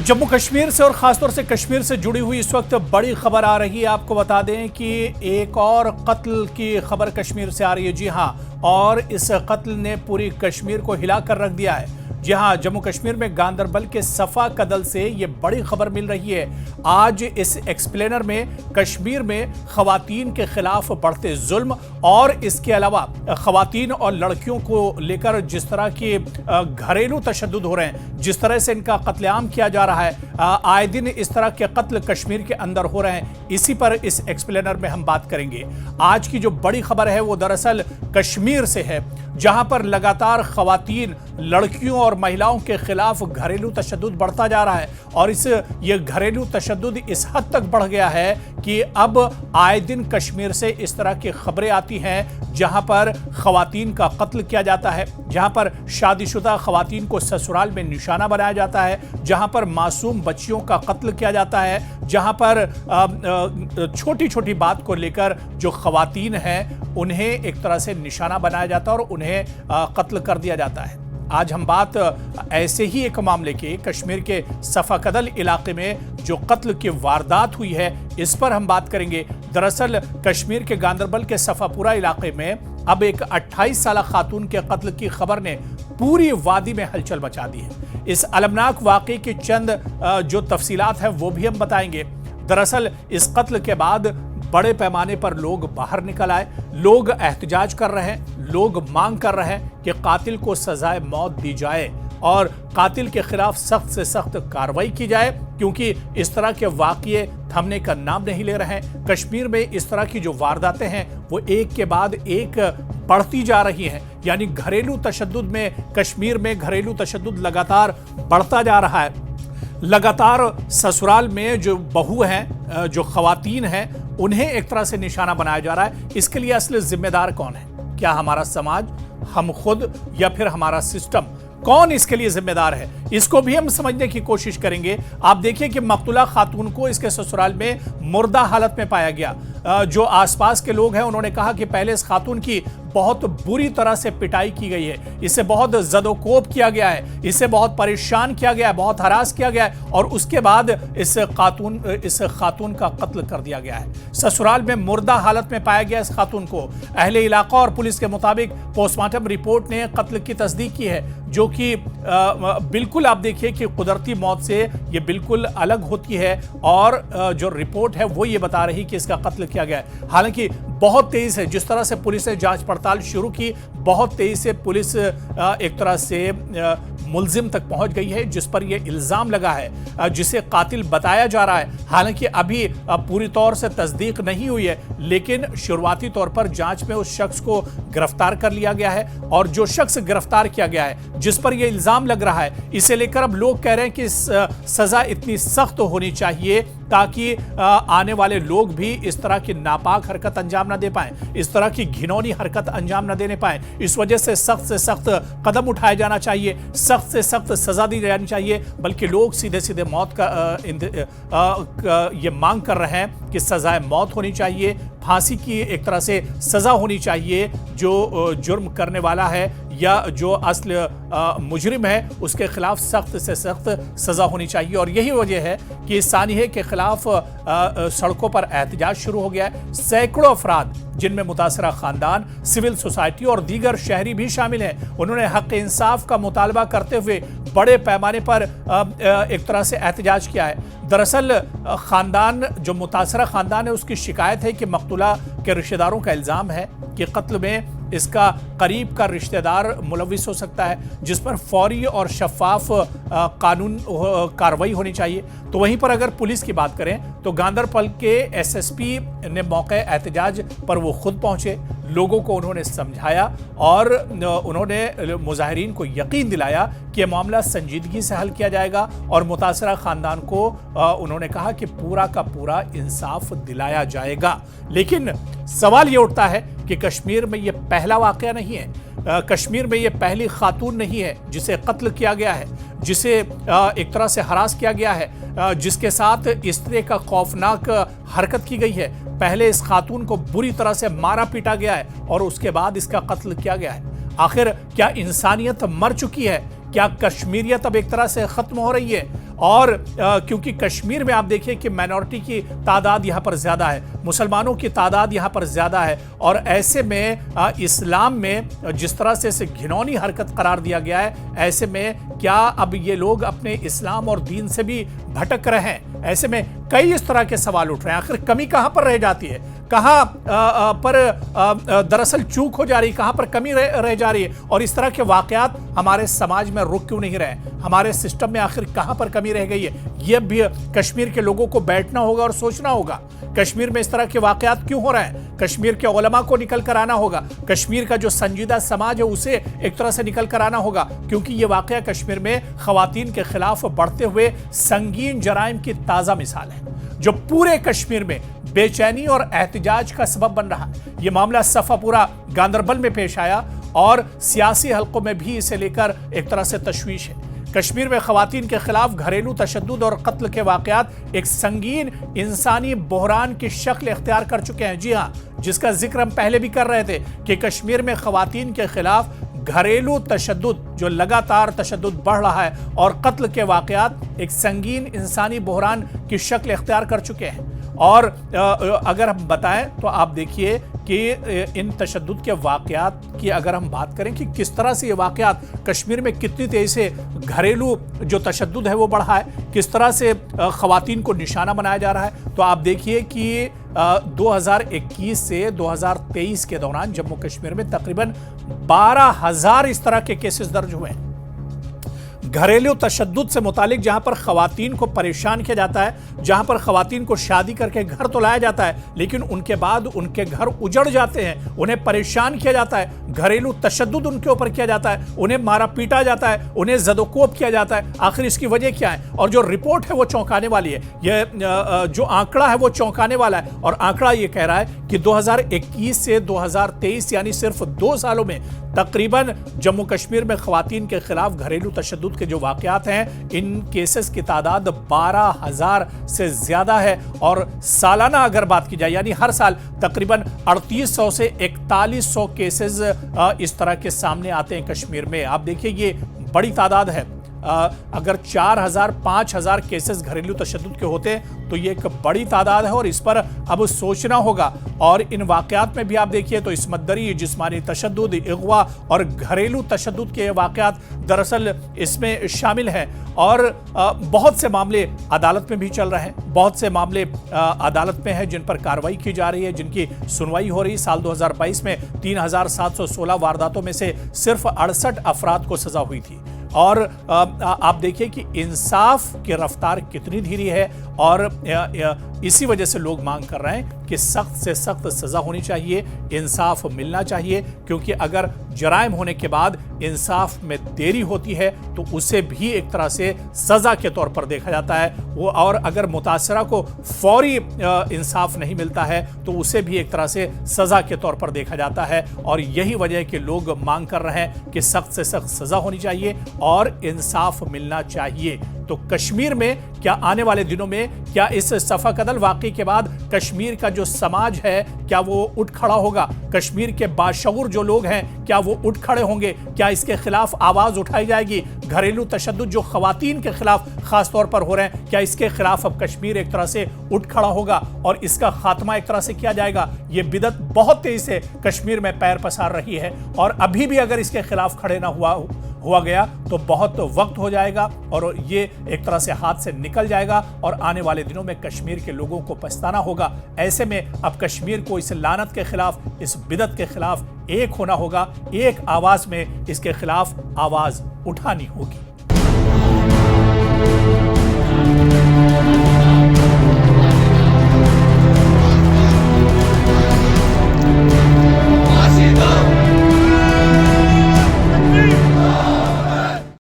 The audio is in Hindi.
जम्मू कश्मीर से और ख़ासतौर से कश्मीर से जुड़ी हुई इस वक्त बड़ी खबर आ रही है। आपको बता दें कि एक और कत्ल की खबर कश्मीर से आ रही है। जी हां, और इस कत्ल ने पूरी कश्मीर को हिला कर रख दिया है। जी हां, जम्मू कश्मीर में गांदरबल के सफा कदल से ये बड़ी खबर मिल रही है। आज इस एक्सप्लेनर में कश्मीर में खवातीन के खिलाफ बढ़ते जुल्म और इसके अलावा खवातीन और लड़कियों को लेकर जिस तरह के घरेलू तशद्दुद हो रहे हैं, जिस तरह से इनका कत्लेआम किया जा रहा है, आए दिन इस तरह के कत्ल कश्मीर के अंदर हो रहे हैं, इसी पर इस एक्सप्लेनर में हम बात करेंगे। आज की जो बड़ी खबर है वो दरअसल कश्मीर से है, जहां पर लगातार खवातीन, लड़कियों और महिलाओं के खिलाफ घरेलू तशद्दुद बढ़ता जा रहा है। और ये घरेलू तशद्दुद इस हद तक बढ़ गया है कि अब आए दिन कश्मीर से इस तरह की खबरें आती हैं जहां पर खवातीन का कत्ल किया जाता है, जहां पर शादीशुदा खवातीन को ससुराल में निशाना बनाया जाता है, जहां पर मासूम बच्चियों का कत्ल किया जाता है, जहां पर छोटी छोटी बात को लेकर जो खवातीन हैं उन्हें एक तरह से निशाना बनाया जाता है और उन्हें कत्ल कर दिया जाता है। आज हम बात ऐसे ही एक मामले के कश्मीर के सफा कदल इलाके में जो कत्ल की वारदात हुई है इस पर हम बात करेंगे। दरअसल कश्मीर के गांदरबल के सफापुरा इलाके में अब एक 28 साल खातून के कत्ल की खबर ने पूरी वादी में हलचल मचा दी है। इस अलमनाक वाकये की चंद जो तफसीलात हैं वो भी हम बताएंगे। दरअसल इस कत्ल के बाद बड़े पैमाने पर लोग बाहर निकल आए, लोग एहतजाज कर रहे हैं, लोग मांग कर रहे हैं कि कातिल को सजाए मौत दी जाए और कातिल के खिलाफ सख्त से सख्त कार्रवाई की जाए, क्योंकि इस तरह के वाकये थमने का नाम नहीं ले रहे हैं। कश्मीर में इस तरह की जो वारदातें हैं वो एक के बाद एक बढ़ती जा रही हैं। यानी घरेलू तशद्दुद में, कश्मीर में घरेलू तशद्दुद लगातार बढ़ता जा रहा है। लगातार ससुराल में जो बहू हैं, जो खवातीन हैं, उन्हें एक तरह से निशाना बनाया जा रहा है। इसके लिए असली जिम्मेदार कौन है? क्या हमारा समाज, हम खुद, या फिर हमारा सिस्टम? कौन इसके लिए जिम्मेदार है? इसको भी हम समझने की कोशिश करेंगे। आप देखिए कि मकतूला खातून को इसके ससुराल में मुर्दा हालत में पाया गया। जो आसपास के लोग हैं उन्होंने कहा कि पहले इस खातून की बहुत बुरी तरह से पिटाई की गई है, इसे बहुत जदोकोब किया गया है, इसे बहुत परेशान किया गया है, बहुत हरास किया गया है और उसके बाद इस खातून का कत्ल कर दिया गया है। ससुराल में मुर्दा हालत में पाया गया इस खातून को। अहले इलाका और पुलिस के मुताबिक पोस्टमार्टम रिपोर्ट ने कत्ल की तस्दीक की है, जो कि बिल्कुल आप देखिए कि कुदरती मौत से ये बिल्कुल अलग होती है। और जो रिपोर्ट है वो ये बता रही कि इसका कत्ल किया गया है। हालांकि बहुत तेजी से जिस तरह से पुलिस ने जांच पड़ताल शुरू की, बहुत तेजी से पुलिस एक तरह से मुल्जिम तक पहुंच गई है जिस पर यह इल्जाम लगा है, जिसे कातिल बताया जा रहा है। हालांकि अभी पूरी तौर से तस्दीक नहीं हुई है, लेकिन शुरुआती तौर पर जांच में उस शख्स को गिरफ्तार कर लिया गया है। और जो शख्स गिरफ्तार किया गया है, जिस पर यह इल्जाम लग रहा है, इसे लेकर अब लोग कह रहे हैं कि सजा इतनी सख्त होनी चाहिए ताकि आने वाले लोग भी इस तरह की नापाक हरकत अंजाम न दे पाएं, इस तरह की घिनौनी हरकत अंजाम न देने पाएं। इस वजह से सख्त कदम उठाया जाना चाहिए, सख्त से सख्त सजा दी जानी चाहिए। बल्कि लोग सीधे सीधे मौत का ये मांग कर रहे हैं कि सजाए मौत होनी चाहिए, फांसी की एक तरह से सजा होनी चाहिए। जो जुर्म करने वाला है या जो असल मुजरिम है उसके खिलाफ सख्त से सख्त सजा होनी चाहिए। और यही वजह है कि सानिया के खिलाफ सड़कों पर एहतजाज शुरू हो गया है। सैकड़ों अफराद, जिनमें मुतासरा खानदान, सिविल सोसाइटी और दीगर शहरी भी शामिल हैं, उन्होंने हक इंसाफ का मुतालबा करते हुए बड़े पैमाने पर एक तरह से एहतजाज किया है। दरअसल खानदान, जो मुतासरा खानदान है, उसकी शिकायत है कि मकतूला के रिश्तेदारों का इल्ज़ाम है कि कत्ल में इसका करीब का रिश्तेदार मुलविस हो सकता है, जिस पर फौरी और शफाफ कानून कार्रवाई होनी चाहिए। तो वहीं पर अगर पुलिस की बात करें तो गांदरबल के एसएसपी ने मौके एहतजाज पर वो खुद पहुंचे, लोगों को उन्होंने समझाया और उन्होंने मुजाहिरीन को यकीन दिलाया कि यह मामला संजीदगी से हल किया जाएगा और मुतासरा खानदान को उन्होंने कहा कि पूरा का पूरा इंसाफ दिलाया जाएगा। लेकिन सवाल ये उठता है कि कश्मीर में ये पहला वाकया नहीं है, कश्मीर में ये पहली खातून नहीं है जिसे कत्ल किया गया है, जिसे एक तरह से हरास किया गया है, जिसके साथ इस तरह का खौफनाक हरकत की गई है। पहले इस खातून को बुरी तरह से मारा पीटा गया है और उसके बाद इसका कत्ल किया गया है। आखिर क्या इंसानियत मर चुकी है? क्या कश्मीरियत अब एक तरह से खत्म हो रही है? और क्योंकि कश्मीर में आप देखिए कि माइनॉरिटी की तादाद यहाँ पर ज़्यादा है, मुसलमानों की तादाद यहाँ पर ज़्यादा है, और ऐसे में इस्लाम में जिस तरह से इसे घिनौनी हरकत करार दिया गया है, ऐसे में क्या अब ये लोग अपने इस्लाम और दीन से भी भटक रहे हैं? ऐसे में कई इस तरह के सवाल उठ रहे हैं। आखिर कमी कहाँ पर रह जाती है, कहाँ पर दरअसल चूक हो जा रही, कहाँ पर कमी रह जा रही है, और इस तरह के वाकयात हमारे समाज में रुक क्यों नहीं रहे, हमारे सिस्टम में आखिर कहाँ पर कमी रह गई है? ये भी कश्मीर के लोगों को बैठना होगा और सोचना होगा। कश्मीर में इस तरह के वाकयात क्यों हो रहे हैं? कश्मीर के उलमा को निकल कर आना होगा, कश्मीर का जो संजीदा समाज है उसे एक तरह से निकल कर आना होगा, क्योंकि ये वाकया कश्मीर में खवातीन के खिलाफ बढ़ते हुए संगीन जराइम की ताज़ा मिसाल है, जो पूरे कश्मीर में बेचैनी और एहतजाज का सबब बन रहा है। ये मामला सफापुरा गांदरबल में पेश आया और सियासी हलकों में भी इसे लेकर एक तरह से तशवीश है। कश्मीर में खवातीन के खिलाफ घरेलू तशद्दुद और कत्ल के वाकयात एक संगीन इंसानी बहरान की शक्ल इख्तियार कर चुके हैं। जी हाँ, जिसका जिक्र हम पहले भी कर रहे थे कि कश्मीर में खवातीन के खिलाफ घरेलू तशद्दुद जो लगातार तशद्दुद बढ़ रहा है और कत्ल के वाकयात एक संगीन इंसानी बहरान की शक्ल इख्तियार कर चुके हैं। और अगर हम बताएं तो आप देखिए कि इन तशद्दुद के वाकयात की अगर हम बात करें कि किस तरह से ये वाकयात कश्मीर में कितनी तेजी से घरेलू जो तशद्दुद है वो बढ़ा है, किस तरह से खवातीन को निशाना बनाया जा रहा है, तो आप देखिए कि 2021 से 2023 के दौरान जम्मू कश्मीर में तकरीबन 12,000 इस तरह के केसेस दर्ज हुए हैं घरेलू तशद्दुद से मुतालिक, जहां पर खवातीन को परेशान किया जाता है, जहां पर खवातीन को शादी करके घर तो लाया जाता है लेकिन उनके बाद उनके घर उजड़ जाते हैं, उन्हें परेशान किया जाता है, घरेलू तशद्दुद उनके ऊपर किया जाता है, उन्हें मारा पीटा जाता है, उन्हें ज़दोकोब किया जाता है। आखिर इसकी वजह क्या है? और जो रिपोर्ट है वो चौंकाने वाली है, यह जो आंकड़ा है वो चौंकाने वाला है, और आंकड़ा ये कह रहा है कि 2021 से 2023 यानी सिर्फ 2 सालों में तकरीबन जम्मू कश्मीर में खवातीन के खिलाफ घरेलू तशद्दुद के जो वाकयात हैं, इन केसेस की तादाद 12,000 से ज्यादा है। और सालाना अगर बात की जाए यानी हर साल तकरीबन 3800 से 4100 केसेस इस तरह के सामने आते हैं कश्मीर में। आप देखिए ये बड़ी तादाद है। अगर 4,000 5,000 केसेस घरेलू तशद्दुद के होते तो ये एक बड़ी तादाद है और इस पर अब सोचना होगा। और इन वाकयात में भी आप देखिए तो इसमतदरी, जिस्मानी तशद्दुद, अगवा और घरेलू तशद्दुद के वाकयात दरअसल इसमें शामिल हैं। और बहुत से मामले अदालत में भी चल रहे हैं, बहुत से मामले अदालत में हैं जिन पर कार्रवाई की जा रही है, जिनकी सुनवाई हो रही। साल 2022 में 3,716 वारदातों में से सिर्फ 68 अफराद को सजा हुई थी। और आप देखिए कि इंसाफ की रफ्तार कितनी धीमी है, और इसी वजह से लोग मांग कर रहे हैं कि सख्त से सख्त सजा होनी चाहिए, इंसाफ मिलना चाहिए, क्योंकि अगर जराइम होने के बाद इंसाफ में देरी होती है तो उसे भी एक तरह से सजा के तौर पर देखा जाता है वो, और अगर मुतासरा को फौरी इंसाफ नहीं मिलता है तो उसे भी एक तरह से सजा के तौर पर देखा जाता है। और यही वजह है कि लोग मांग कर रहे हैं कि सख्त से सख्त सजा होनी चाहिए और इंसाफ मिलना चाहिए। तो कश्मीर में क्या आने वाले दिनों में क्या इस सफाकदल वाक़ई के बाद कश्मीर का जो समाज है क्या वो उठ खड़ा होगा? कश्मीर के बाशऊर जो लोग हैं क्या वो उठ खड़े होंगे? क्या इसके खिलाफ आवाज़ उठाई जाएगी? घरेलू तशद्दुद जो खवातीन के खिलाफ खास तौर पर हो रहे हैं, क्या इसके खिलाफ अब कश्मीर एक तरह से उठ खड़ा होगा और इसका खात्मा एक तरह से किया जाएगा? ये बिदत बहुत तेजी से कश्मीर में पैर पसार रही है और अभी भी अगर इसके खिलाफ खड़े ना हुआ गया तो बहुत वक्त हो जाएगा और ये एक तरह से हाथ से निकल जाएगा और आने वाले दिनों में कश्मीर के लोगों को पछताना होगा। ऐसे में अब कश्मीर को इस लानत के खिलाफ, इस बिदत के खिलाफ एक होना होगा, एक आवाज में इसके खिलाफ आवाज उठानी होगी।